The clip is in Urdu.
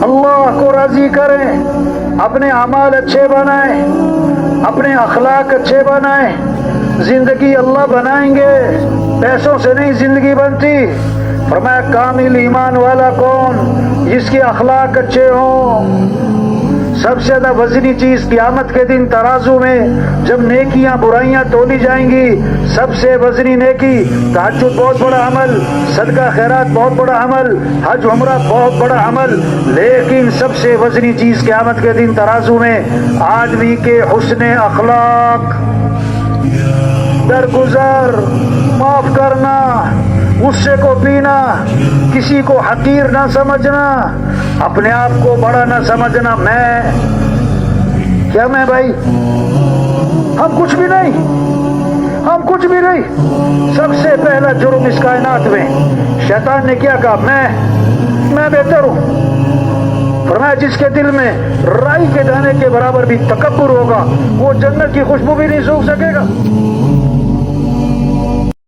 اللہ کو راضی کریں، اپنے اعمال اچھے بنائیں، اپنے اخلاق اچھے بنائیں. زندگی اللہ بنائیں گے، پیسوں سے نہیں زندگی بنتی. فرمایا کامل ایمان والا کون؟ جس کے اخلاق اچھے ہوں. سب سے زیادہ وزنی چیز قیامت کے دن ترازو میں جب نیکیاں برائیاں تولی جائیں گی، سب سے وزنی نیکی تہجد بہت بڑا عمل، صدقہ خیرات بہت بڑا عمل، حج عمرہ بہت بڑا عمل، لیکن سب سے وزنی چیز قیامت کے دن ترازو میں آدمی کے حسن اخلاق، درگزر، معاف کرنا، غصے کو پینا، کسی کو حقیر نہ سمجھنا، اپنے آپ کو بڑا نہ سمجھنا. میں بھائی، ہم کچھ بھی نہیں، ہم کچھ بھی نہیں. سب سے پہلا جرم اس کائنات میں شیطان نے کیا کہا؟ میں بہتر ہوں. فرمایا جس کے دل میں رائی کے دانے کے برابر بھی تکبر ہوگا وہ جنت کی خوشبو بھی نہیں سونگھ سکے گا.